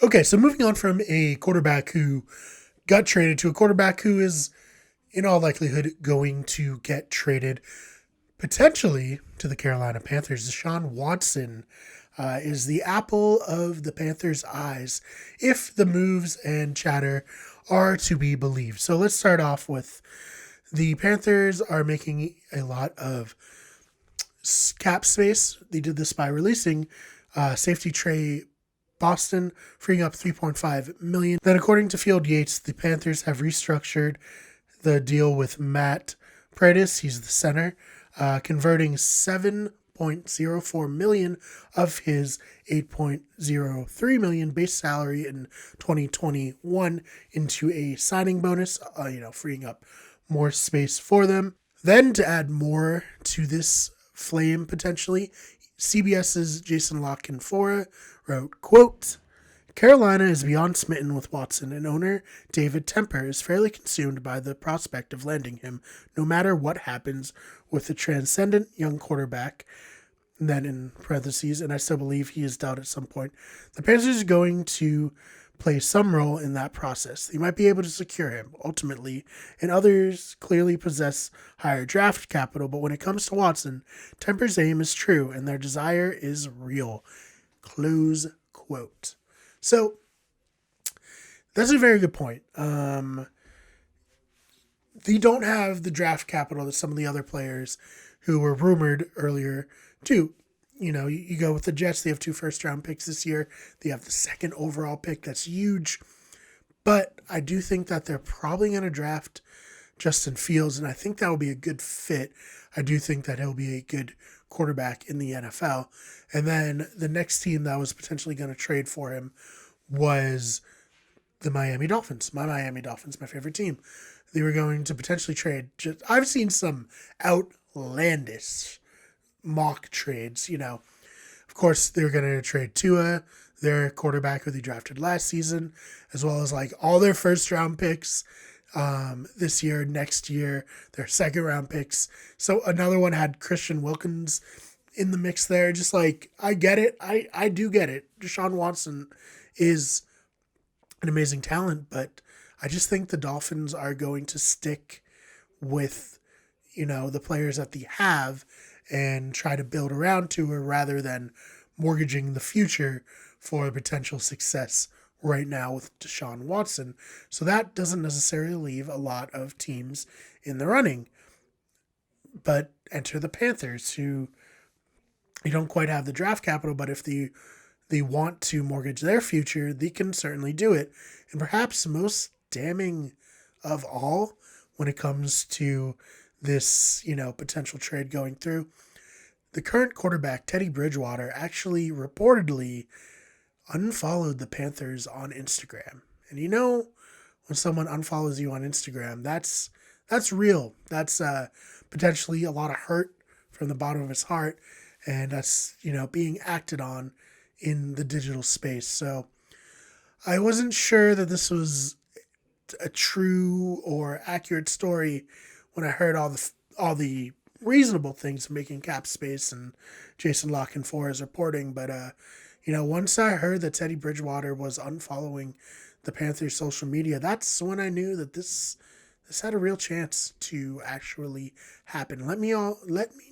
Okay, so moving on from a quarterback who got traded to a quarterback who is, in all likelihood, going to get traded potentially to the Carolina Panthers. Deshaun Watson is the apple of the Panthers' eyes if the moves and chatter are to be believed. So let's start off with the Panthers are making a lot of cap space. They did this by releasing safety Trey Boston, freeing up $3.5 million. Then, according to Field Yates, the Panthers have restructured the deal with Matt Paradis. He's the center, converting $7.04 million of his $8.03 million base salary in 2021 into a signing bonus, freeing up more space for them. Then, to add more to this flame potentially, CBS's Jason Lockenfora wrote, quote, Carolina is beyond smitten with Watson, and owner David Temper is fairly consumed by the prospect of landing him, no matter what happens with the transcendent young quarterback. And then in parentheses, and I still believe he is dealt at some point. The Panthers are going to play some role in that process. They might be able to secure him, ultimately, and others clearly possess higher draft capital, but when it comes to Watson, Temper's aim is true, and their desire is real. Close quote. So, that's a very good point. They don't have the draft capital that some of the other players who were rumored earlier do. You go with the Jets, they have 2 first-round picks this year. They have the 2nd overall pick. That's huge. But I do think that they're probably going to draft Justin Fields, and I think that will be a good fit. I do think that he'll be a good quarterback in the NFL. And then the next team that was potentially going to trade for him was the Miami Dolphins. My Miami Dolphins, my favorite team. They were going to potentially trade. I've seen some outlandish mock trades, Of course, they were going to trade Tua, their quarterback who they drafted last season, as well as like all their first round picks this year, next year, their second round picks. So another one had Christian Wilkins in the mix there. Just like, I get it. I do get it. Deshaun Watson is an amazing talent, but I just think the Dolphins are going to stick with, the players that they have and try to build around Tua rather than mortgaging the future for potential success right now with Deshaun Watson. So that doesn't necessarily leave a lot of teams in the running. But enter the Panthers, who you don't quite have the draft capital, but if they want to mortgage their future, they can certainly do it. And perhaps most damning of all when it comes to this, potential trade going through, the current quarterback, Teddy Bridgewater, actually reportedly unfollowed the Panthers on Instagram. And when someone unfollows you on Instagram, that's real. That's potentially a lot of hurt from the bottom of his heart. And that's, being acted on in the digital space. So I wasn't sure that this was a true or accurate story when I heard all the reasonable things making cap space and Jason Lockenfora's reporting. But, once I heard that Teddy Bridgewater was unfollowing the Panthers' social media, that's when I knew that this had a real chance to actually happen. Let me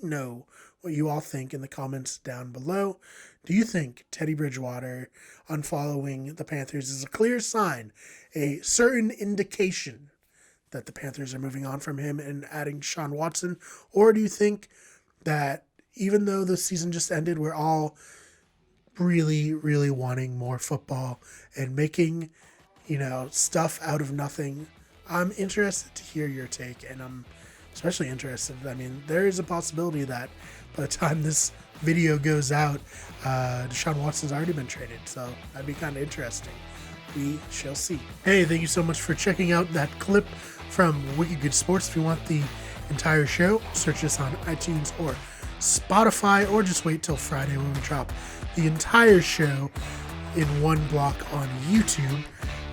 know what you all think in the comments down below. Do you think Teddy Bridgewater unfollowing the Panthers is a clear sign, a certain indication that the Panthers are moving on from him and adding Deshaun Watson? Or do you think that even though the season just ended, we're all really, really wanting more football and making, stuff out of nothing? I'm interested to hear your take, and I'm especially interested. I mean, there is a possibility that by the time this video goes out, Deshaun Watson's already been traded, so that'd be kind of interesting. We shall see. Hey, thank you so much for checking out that clip from Wicked Good Sports. If you want the entire show, search us on iTunes or Spotify, or just wait till Friday when we drop the entire show in one block on YouTube.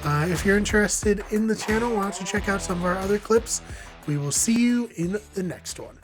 If you're interested in the channel, why don't you check out some of our other clips? We will see you in the next one.